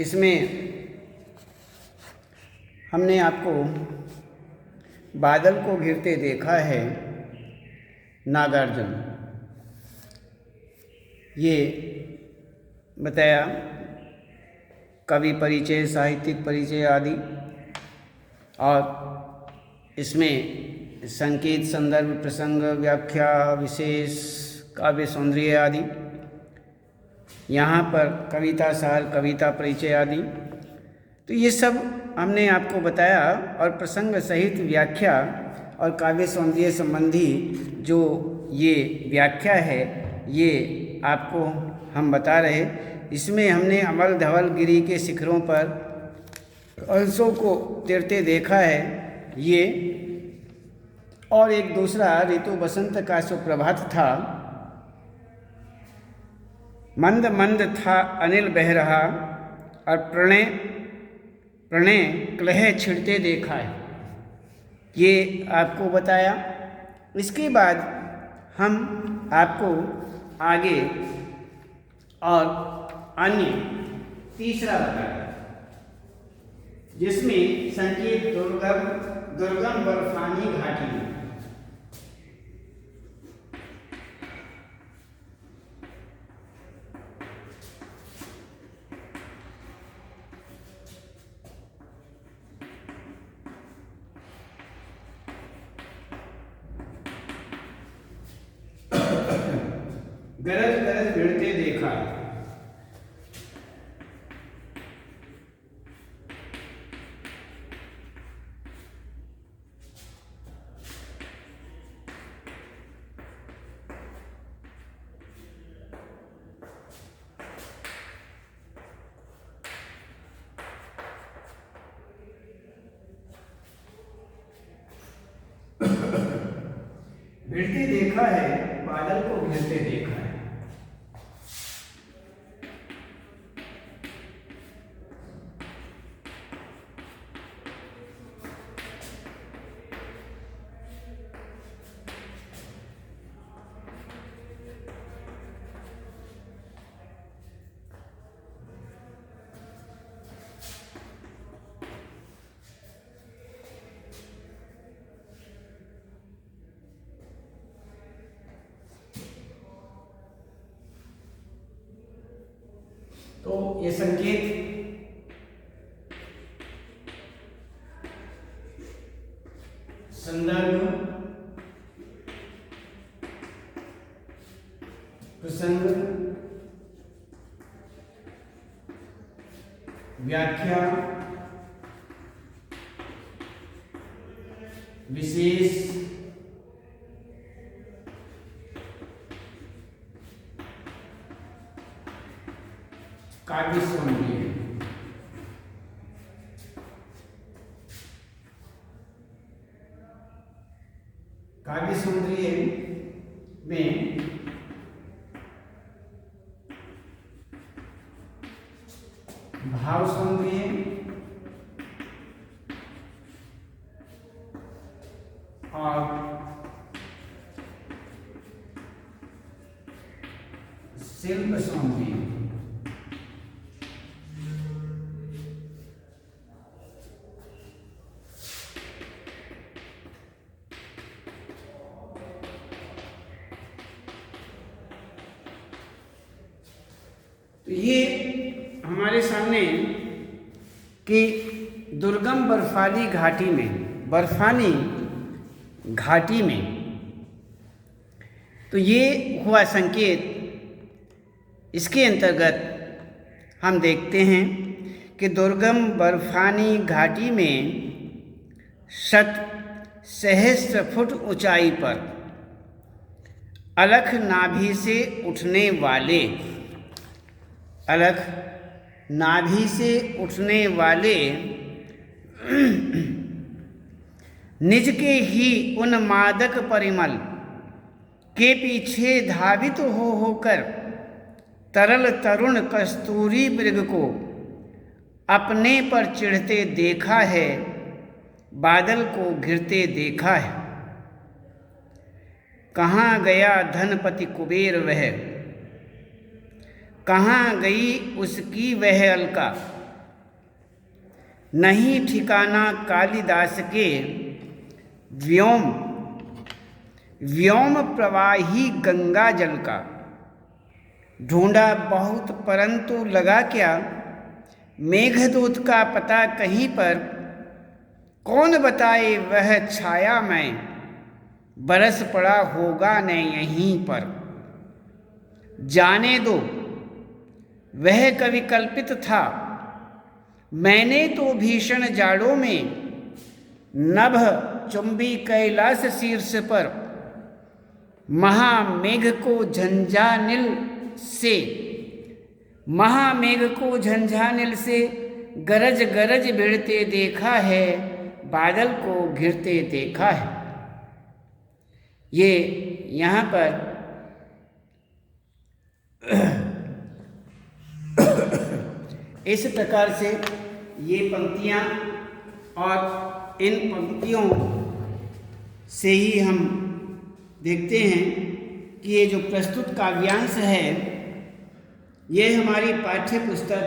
इसमें हमने आपको बादल को घिरते देखा है, नागार्जुन, ये बताया। कवि परिचय, साहित्यिक परिचय आदि, और इसमें संकेत, संदर्भ, प्रसंग, व्याख्या, विशेष, काव्य सौंदर्य आदि। यहाँ पर कविता सार, कविता परिचय आदि। तो ये सब हमने आपको बताया, और प्रसंग सहित व्याख्या और काव्य सौंदर्य संबंधी जो ये व्याख्या है, ये आपको हम बता रहे। इसमें हमने अमल धवल गिरी के शिखरों पर अंशों को तैरते देखा है ये, और एक दूसरा ऋतु बसंत का सुप्रभात था, मंद मंद था अनिल बह रहा, और प्रणय प्रणय क्लह छिड़ते देखा है, ये आपको बताया। इसके बाद हम आपको आगे और अन्य तीसरा बताया, जिसमें संकेत दुर्गम बर्फानी घाटी में। गरज गरज भिड़ते देखा, भिड़ते देखा है, बादल को घिरते देखा है। तो ये संकेत संदर्भ, प्रसंग, व्याख्या, विशेष, काव्य सौंदर्य। काव्य सौंदर्य में भाव सौंदर्य, और शिल्प सौंदर्य। तो ये हमारे सामने कि दुर्गम बर्फानी घाटी में, बर्फानी घाटी में, तो ये हुआ संकेत। इसके अंतर्गत हम देखते हैं कि दुर्गम बर्फानी घाटी में शत सहस्त्र फुट ऊंचाई पर अलख नाभि से उठने वाले, अलख नाभि से उठने वाले निज के ही उन्मादक परिमल के पीछे धावित होकर तरल तरुण कस्तूरी मृग को अपने पर चिढ़ते देखा है, बादल को घिरते देखा है। कहाँ गया धनपति कुबेर वह, कहाँ गई उसकी वह अलका, नहीं ठिकाना कालिदास के व्योम व्योम प्रवाही गंगा जल का। ढूंढा बहुत परंतु लगा क्या, मेघदूत का पता कहीं पर, कौन बताए वह छाया में, बरस पड़ा होगा न यहीं पर। जाने दो वह कवि कल्पित था, मैंने तो भीषण जाड़ों में नभ चुंबी कैलाश शीर्ष पर, महामेघ को झंझानिल से महामेघ को झंझानिल से गरज गरज भिड़ते देखा है, बादल को घिरते देखा है। ये यहाँ पर इस प्रकार से ये पंक्तियाँ, और इन पंक्तियों से ही हम देखते हैं कि ये जो प्रस्तुत काव्यांश है ये हमारी पाठ्य पुस्तक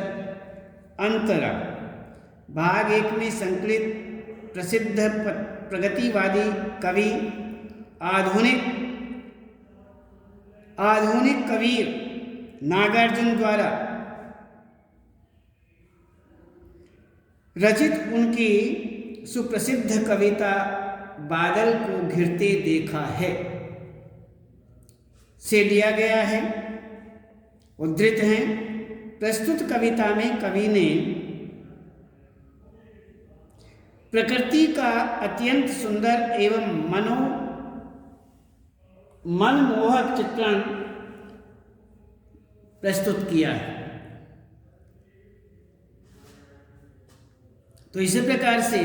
अंतरा भाग 1 में संकलित प्रसिद्ध प्रगतिवादी कवि आधुनिक कबीर नागार्जुन द्वारा रचित उनकी सुप्रसिद्ध कविता बादल को घिरते देखा है से लिया गया है, उद्धृत हैं। प्रस्तुत कविता में कवि ने प्रकृति का अत्यंत सुंदर एवं मनमोहक चित्रण प्रस्तुत किया है। तो इसी प्रकार से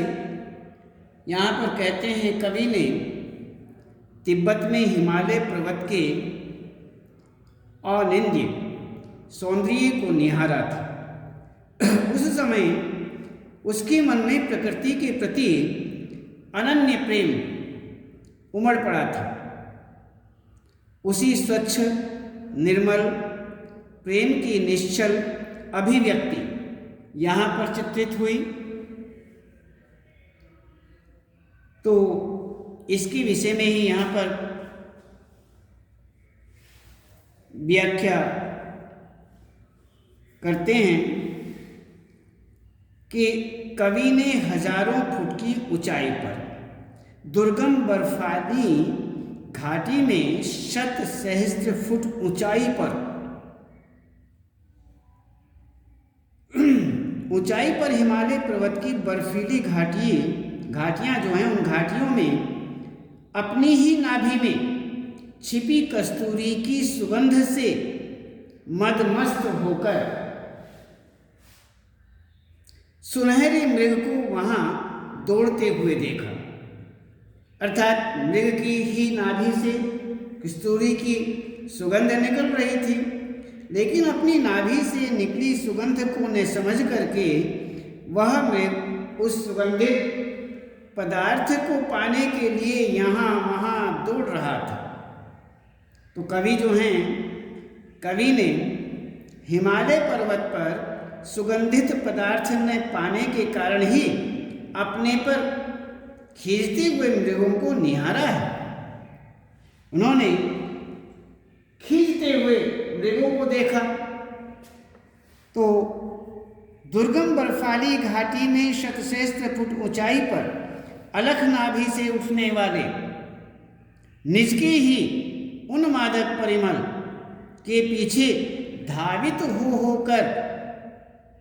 यहाँ पर कहते हैं कवि ने तिब्बत में हिमालय पर्वत के अनिंद्य सौंदर्य को निहारा था। उस समय उसके मन में प्रकृति के प्रति अनन्य प्रेम उमड़ पड़ा था। उसी स्वच्छ निर्मल प्रेम की निश्चल अभिव्यक्ति यहाँ पर चित्रित हुई। तो इसके विषय में ही यहाँ पर व्याख्या करते हैं कि कवि ने हजारों फुट की ऊंचाई पर दुर्गम बर्फानी घाटी में शत सहस्त्र फुट ऊंचाई पर हिमालय पर्वत की बर्फीली घाटियां जो हैं उन घाटियों में अपनी ही नाभि में छिपी कस्तूरी की सुगंध से मदमस्त होकर सुनहरे मृग को वहां दौड़ते हुए देखा। अर्थात मृग की ही नाभि से कस्तूरी की सुगंध निकल रही थी, लेकिन अपनी नाभि से निकली सुगंध को न समझ करके वह मृग उस सुगंधित पदार्थ को पाने के लिए यहाँ वहाँ दौड़ रहा था। तो कवि जो हैं, कवि ने हिमालय पर्वत पर सुगंधित पदार्थ न पाने के कारण ही अपने पर खींचते हुए मृगों को निहारा है। उन्होंने खींचते हुए मृगों को देखा। तो दुर्गम बर्फाली घाटी में शतसहस्त्र फुट ऊंचाई पर अलख नाभि से उठने वाले निज के ही उन्मादक परिमल के पीछे धावित होकर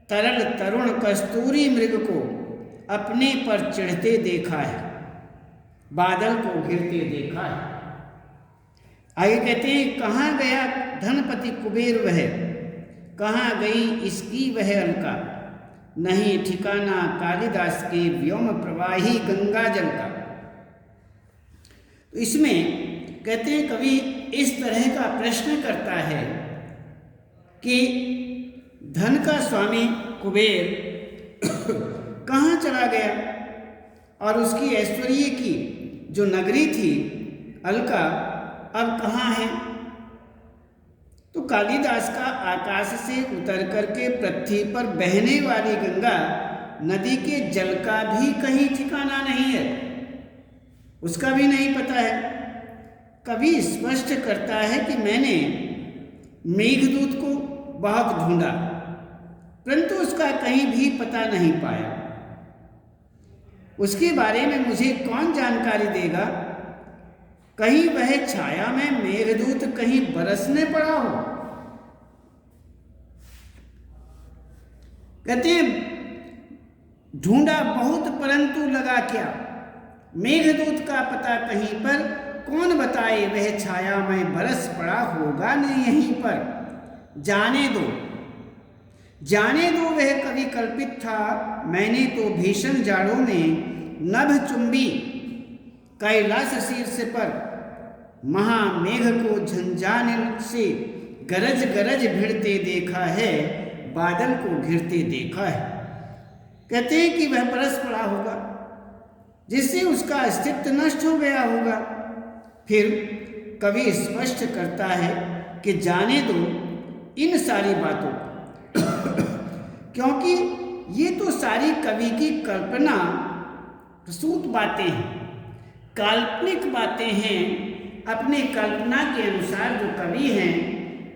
तरल तरुण कस्तूरी मृग को अपने पर चढ़ते देखा है, बादल को घिरते देखा है। आगे कहते हैं, कहाँ गया धनपति कुबेर वह, कहाँ गई इसकी वह अलका, नहीं ठिकाना कालिदास के व्योम प्रवाही गंगा जल का। तो इसमें कहते हैं कवि इस तरह का प्रश्न करता है कि धन का स्वामी कुबेर कहाँ चला गया और उसकी ऐश्वर्य की जो नगरी थी अलका अब कहाँ है। तो कालिदास का आकाश से उतर करके पृथ्वी पर बहने वाली गंगा नदी के जल का भी कहीं ठिकाना नहीं है, उसका भी नहीं पता है। कवि स्पष्ट करता है कि मैंने मेघदूत को बहुत ढूंढा, परंतु उसका कहीं भी पता नहीं पाया। उसके बारे में मुझे कौन जानकारी देगा? कहीं वह छाया में मेघदूत कहीं बरसने पड़ा हो। कहते हैं ढूंढा बहुत परंतु लगा क्या, मेघदूत का पता कहीं पर, कौन बताए वह छाया में बरस पड़ा होगा नहीं यहीं पर। जाने दो वह कभी कल्पित था, मैंने तो भीषण जाड़ों में नभ चुंबी कैलाश शीर्ष पर महामेघ को झंझाने से गरज गरज भिड़ते देखा है, बादल को घिरते देखा है। कहते हैं कि वह बरस पड़ा होगा जिससे उसका अस्तित्व नष्ट हो गया होगा। फिर कवि स्पष्ट करता है कि जाने दो इन सारी बातों को क्योंकि ये तो सारी कवि की कल्पना प्रसूत बातें हैं, काल्पनिक बातें हैं। अपने कल्पना के अनुसार जो कवि हैं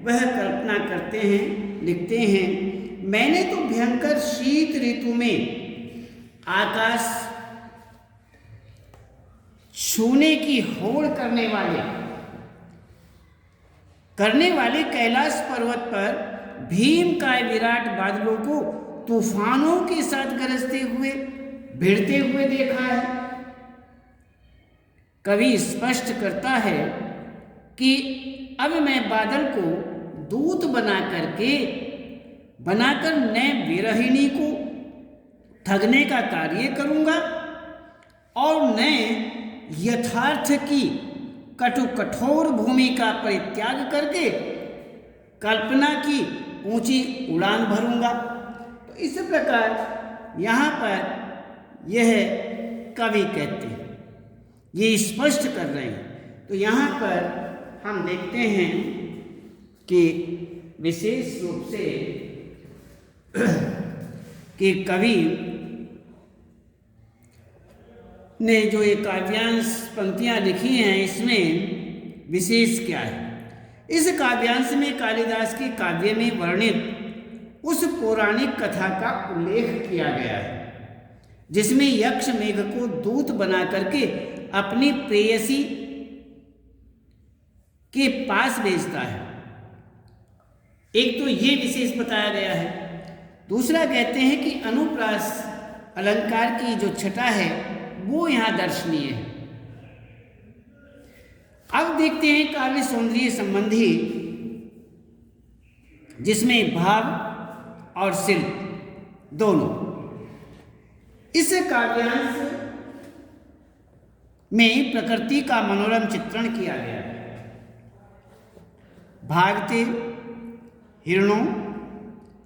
वह कल्पना करते हैं, लिखते हैं। मैंने तो भयंकर शीत ऋतु में आकाश छूने की होड़ करने वाले कैलाश पर्वत पर भीम काय विराट बादलों को तूफानों के साथ गरजते हुए भिड़ते हुए देखा है। कवि स्पष्ट करता है कि अब मैं बादल को दूत बनाकर नए विरहिणी को ठगने का कार्य करूंगा और नए यथार्थ की कठोर भूमि का परित्याग करके कल्पना की ऊंची उड़ान भरूंगा। तो इस प्रकार यहाँ पर यह कवि कहते हैं, ये स्पष्ट कर रहे हैं। तो यहाँ पर हम देखते हैं कि विशेष रूप से कि कवि ने जो ये काव्यांश पंक्तियाँ लिखी हैं इसमें विशेष क्या है। इस काव्यांश में कालिदास के काव्य में वर्णित उस पौराणिक कथा का उल्लेख किया गया है जिसमें यक्ष मेघ को दूत बना करके अपनी प्रेयसी के पास भेजता है। एक तो ये विशेष बताया गया है। दूसरा कहते हैं कि अनुप्रास अलंकार की जो छटा है वो यहाँ दर्शनीय है। अब देखते हैं काव्य सौंदर्य संबंधी, जिसमें भाव और शिल्प दोनों। इस काव्यांश में प्रकृति का मनोरम चित्रण किया गया है। भागते हिरणों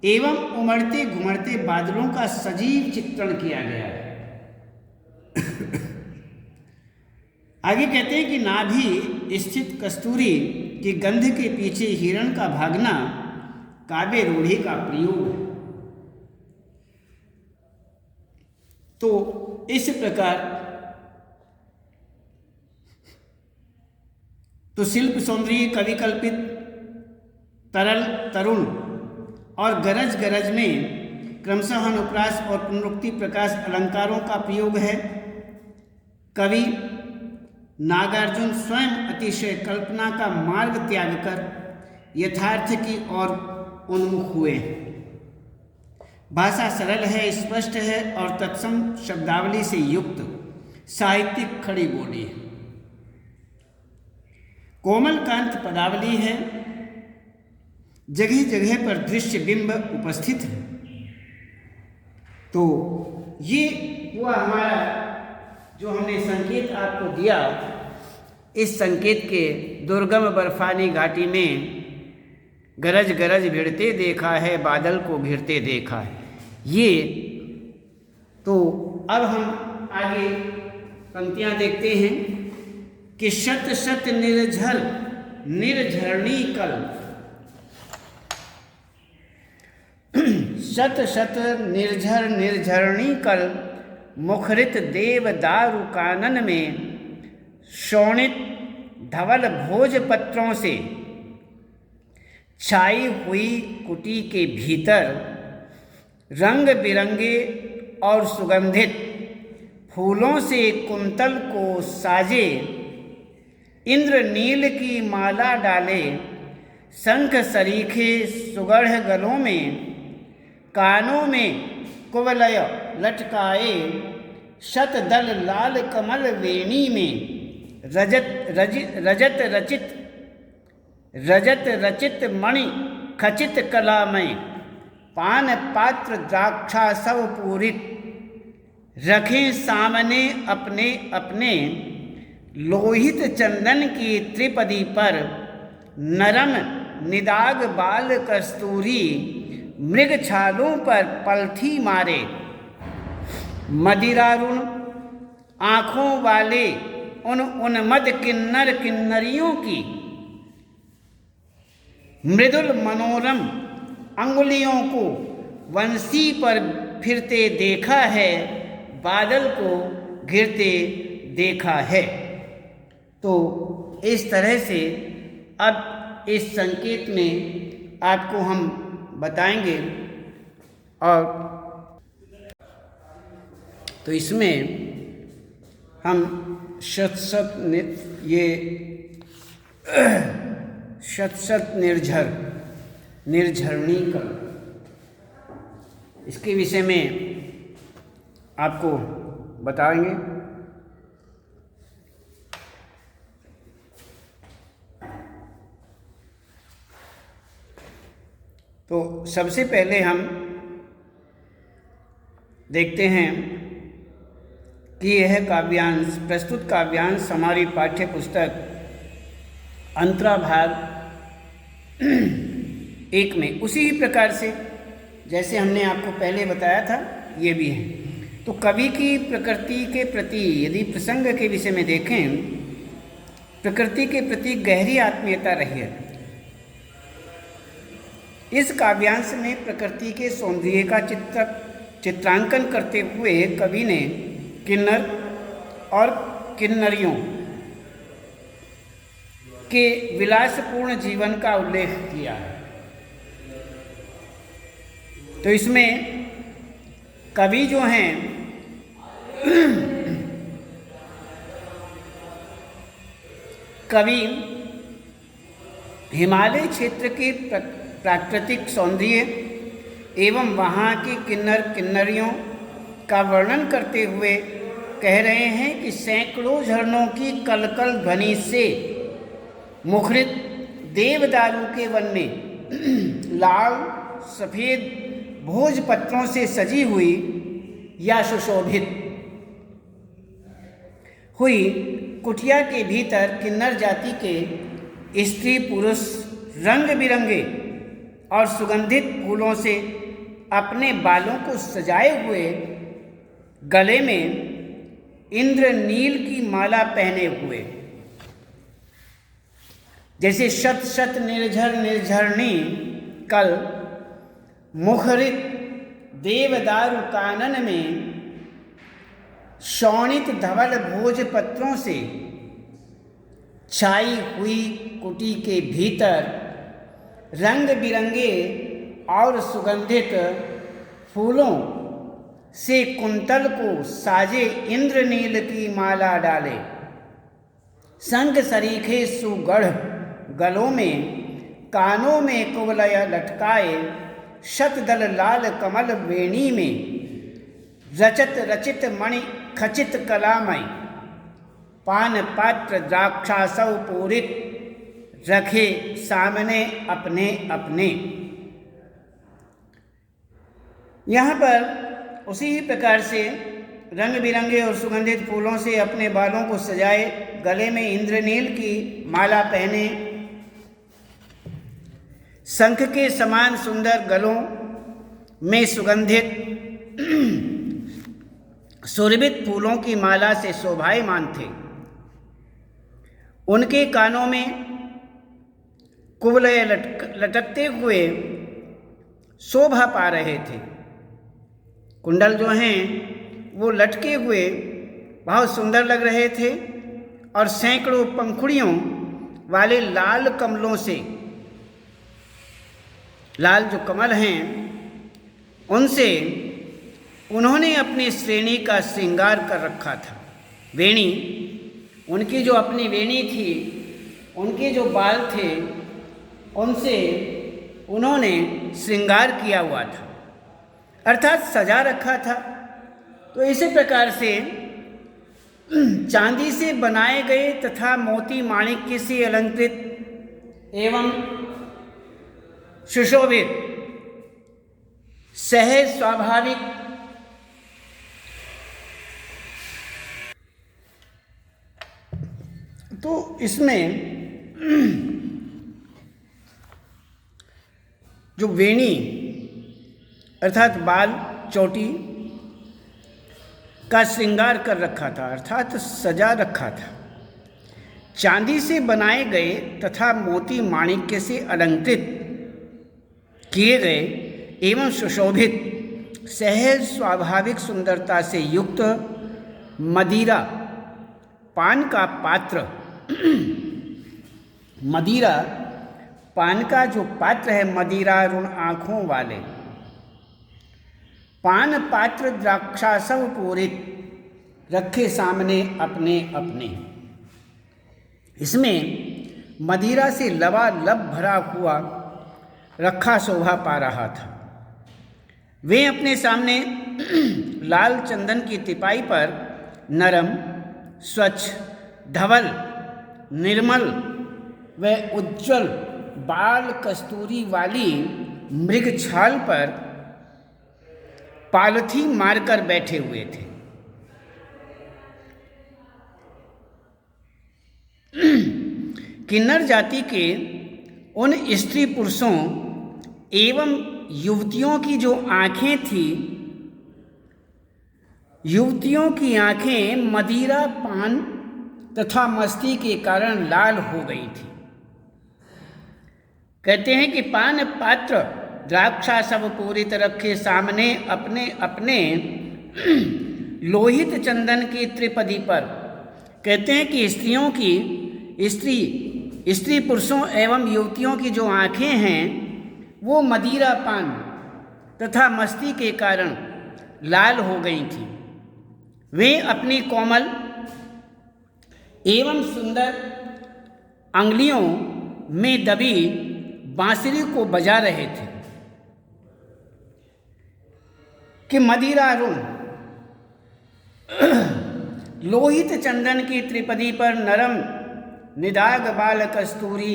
एवं उमड़ते घुमड़ते बादलों का सजीव चित्रण किया गया है। आगे कहते हैं कि नाभि स्थित कस्तूरी की गंध के पीछे हिरण का भागना काव्य रूढ़ि का प्रयोग है। तो इस प्रकार तो शिल्प सौंदर्य कवि कल्पित तरल तरुण और गरज गरज में क्रमशः अनुप्रास और पुनरुक्ति प्रकाश अलंकारों का प्रयोग है। कवि नागार्जुन स्वयं अतिशय कल्पना का मार्ग त्याग कर यथार्थ की ओर उन्मुख हुए। भाषा सरल है, स्पष्ट है और तत्सम शब्दावली से युक्त साहित्यिक खड़ी बोली है। कोमल कांत पदावली है, जगह जगह पर दृश्य बिंब उपस्थित है। तो ये हुआ हमारा जो हमने संकेत आपको दिया। इस संकेत के दुर्गम बर्फानी घाटी में गरज गरज भिड़ते देखा है, बादल को घिरते देखा है। ये तो अब हम आगे पंक्तियां देखते हैं कि शत शत निर्झर निर्झरणी कल शत शत निर्झर निर्झरणी कल मुखरित देव दारु कानन में शोणित धवल भोज पत्रों से छाई हुई कुटी के भीतर रंग बिरंगे और सुगंधित फूलों से कुंतल को साजे इंद्र नील की माला डाले शंख सरीखे सुगढ़ गलों में कानों में कुवलय लटकाए शतदल लाल कमल वेणी में रजत रचित मणि खचित कलामय पान पात्र द्राक्षा सब पूरित रखें सामने अपने अपने लोहित चंदन की त्रिपदी पर नरम निदाग बाल कस्तूरी मृग छालों पर पलथी मारे मदिरारुण आँखों वाले उन उन्मद किन्नर किन्नरियों की मृदुल मनोरम अंगुलियों को वंशी पर फिरते देखा है बादल को घिरते देखा है। तो इस तरह से अब इस संकेत में आपको हम बताएंगे और तो इसमें हम शत निर्झर निर्झरणी कल इसके विषय में आपको बताएंगे। तो सबसे पहले हम देखते हैं कि यह काव्यांश प्रस्तुत काव्यांश हमारी पाठ्य पुस्तक अंतरा भाग 1 में उसी प्रकार से जैसे हमने आपको पहले बताया था ये भी है। तो कवि की प्रकृति के प्रति यदि प्रसंग के विषय में देखें, प्रकृति के प्रति गहरी आत्मीयता रही है। इस काव्यांश में प्रकृति के सौंदर्य का चित्रांकन करते हुए कवि ने किन्नर और किन्नरियों के विलासपूर्ण जीवन का उल्लेख किया है। तो इसमें कवि जो हैं कवि हिमालय क्षेत्र के प्राकृतिक सौंदर्य एवं वहाँ की किन्नर किन्नरियों का वर्णन करते हुए कह रहे हैं कि सैकड़ों झरनों की कलकल ध्वनि से मुखरित देवदारू के वन में लाल सफ़ेद भोजपत्रों से सजी हुई या सुशोभित हुई कुटिया के भीतर किन्नर जाति के स्त्री पुरुष रंग बिरंगे और सुगंधित फूलों से अपने बालों को सजाए हुए गले में इंद्र नील की माला पहने हुए जैसे शत शत निर्झर निर्झरणी कल मुखरित देवदारु कानन में शोणित धवल भोजपत्रों से छाई हुई कुटी के भीतर रंग बिरंगे और सुगंधित फूलों से कुंतल को साजे इंद्रनील की माला डाले शंख सरीखे सुगढ़ गलों में कानों में कुवलय लटकाए शतदल लाल कमल वेणी में रचत रचित मणि खचित कलामय पान पात्र द्राक्षासव पूरित रखे सामने अपने अपने। यहाँ पर उसी प्रकार से रंग बिरंगे और सुगंधित फूलों से अपने बालों को सजाए गले में इंद्रनील की माला पहने शंख के समान सुंदर गलों में सुगंधित सुरभित फूलों की माला से शोभायमान थे। उनके कानों में कुवलय लटकते हुए शोभा पा रहे थे। कुंडल जो हैं वो लटके हुए बहुत सुंदर लग रहे थे और सैकड़ों पंखुड़ियों वाले लाल कमलों से, लाल जो कमल हैं उनसे उन्होंने अपनी श्रेणी का श्रृंगार कर रखा था। वेणी, उनकी जो अपनी वेणी थी, उनके जो बाल थे, उनसे उन्होंने श्रृंगार किया हुआ था, अर्थात सजा रखा था। तो इसी प्रकार से चांदी से बनाए गए तथा मोती माणिक्य से अलंकृत एवं सुशोभित, सहज स्वाभाविक तो इसमें जो वेणी अर्थात बाल चोटी का श्रृंगार कर रखा था, अर्थात सजा रखा था। चांदी से बनाए गए तथा मोती माणिक्य से अलंकृत किए गए एवं सुशोभित, सहज स्वाभाविक सुंदरता से युक्त मदिरा पान का पात्र मदिरा पान का जो पात्र है, मदिरारुण आँखों वाले पान पात्र द्राक्षासव पूरित रखे सामने अपने अपने। इसमें मदिरा से लबालब भरा हुआ रखा शोभा पा रहा था। वे अपने सामने लाल चंदन की तिपाई पर नरम, स्वच्छ, धवल, निर्मल व उज्ज्वल बाल कस्तूरी वाली मृग छाल पर पालथी मारकर बैठे हुए थे। किन्नर जाति के उन स्त्री पुरुषों एवं युवतियों की जो आंखें थी, युवतियों की आंखें मदिरा पान तथा मस्ती के कारण लाल हो गई थी। कहते हैं कि पान पात्र द्राक्षा सब पूरित रखे सामने अपने अपने लोहित चंदन की त्रिपदी पर। कहते हैं कि स्त्रियों की स्त्री पुरुषों एवं युवतियों की जो आंखें हैं वो मदिरा पान तथा मस्ती के कारण लाल हो गई थी। वे अपनी कोमल एवं सुंदर अंगुलियों में दबी बांसुरी को बजा रहे थे कि मदिरारुण लोहित चंदन की त्रिपदी पर नरम निदाग बाल कस्तूरी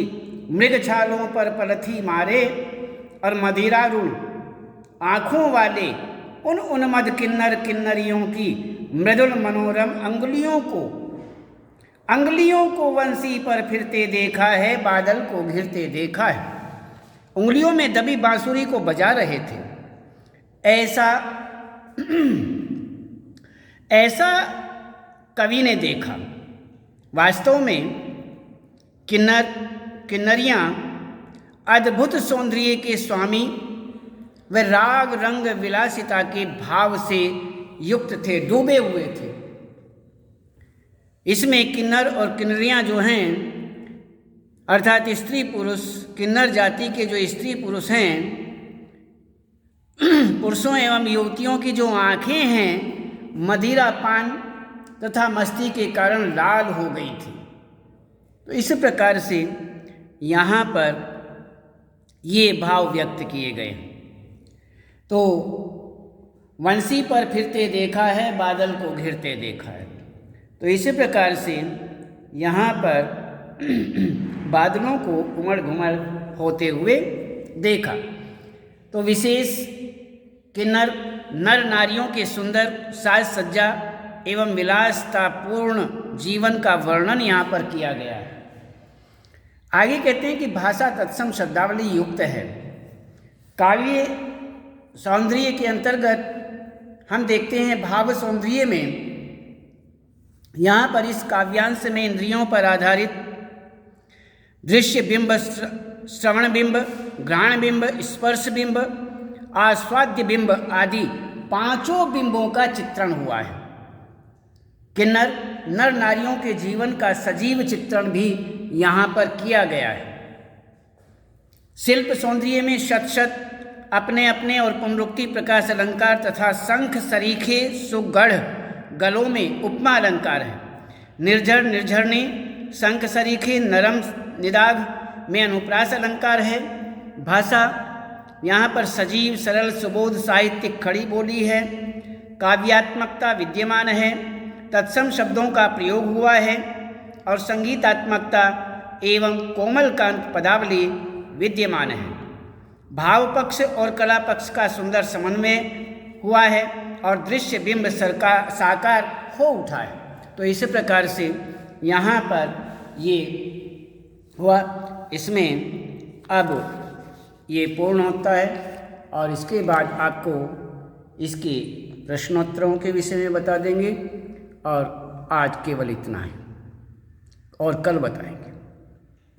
मृग छालों पर पलथी मारे और मदिरारुण आँखों वाले उन उन्मद किन्नर किन्नरियों की मृदुल मनोरम अंगुलियों को वंशी पर फिरते देखा है, बादल को घिरते देखा है। उंगलियों में दबी बांसुरी को बजा रहे थे। ऐसा कवि ने देखा। वास्तव में किन्नरियाँ अद्भुत सौंदर्य के स्वामी व राग रंग विलासिता के भाव से युक्त थे, डूबे हुए थे। इसमें किन्नर और किन्नरियाँ जो हैं अर्थात स्त्री पुरुष, किन्नर जाति के जो स्त्री पुरुष हैं, पुरुषों एवं युवतियों की जो आँखें हैं मदिरा पान तथा मस्ती के कारण लाल हो गई थी। तो इस प्रकार से यहाँ पर ये भाव व्यक्त किए गए। तो वंशी पर फिरते देखा है, बादल को घिरते देखा है। तो इसी प्रकार से यहाँ पर बादलों को उमड़ घुमड़ होते हुए देखा। तो विशेष किन्नर नर नारियों के सुंदर साज सज्जा एवं विलासतापूर्ण जीवन का वर्णन यहाँ पर किया गया है। आगे कहते हैं कि भाषा तत्सम शब्दावली युक्त है। काव्य सौंदर्य के अंतर्गत हम देखते हैं भाव सौंदर्य में यहाँ पर इस काव्यांश में इंद्रियों पर आधारित दृश्य बिंब, श्रवण बिंब, घ्राण बिंब, स्पर्श बिंब आस्वाद्य बिंब आदि 5 बिंबों का चित्रण हुआ है। किन्नर नर नारियों के जीवन का सजीव चित्रण भी यहाँ पर किया गया है। शिल्प सौंदर्य में शत शत अपने अपने और पुनरुक्ति प्रकाश अलंकार तथा शंख सरीखे सुगढ़ गलों में उपमा अलंकार है। निर्झर निर्झरने शंख सरीखे नरम निदाघ में अनुप्रास अलंकार है। भाषा यहाँ पर सजीव सरल सुबोध साहित्यिक खड़ी बोली है। काव्यात्मकता विद्यमान है, तत्सम शब्दों का प्रयोग हुआ है और संगीतात्मकता एवं कोमल कांत पदावली विद्यमान है। भाव पक्ष और कला पक्ष का सुंदर समन्वय हुआ है और दृश्य बिंब साकार हो उठा है। तो इस प्रकार से यहाँ पर ये हुआ। इसमें अब ये पूर्ण होता है और इसके बाद आपको इसके प्रश्नोत्तरों के विषय में बता देंगे और आज केवल इतना है और कल बताएंगे।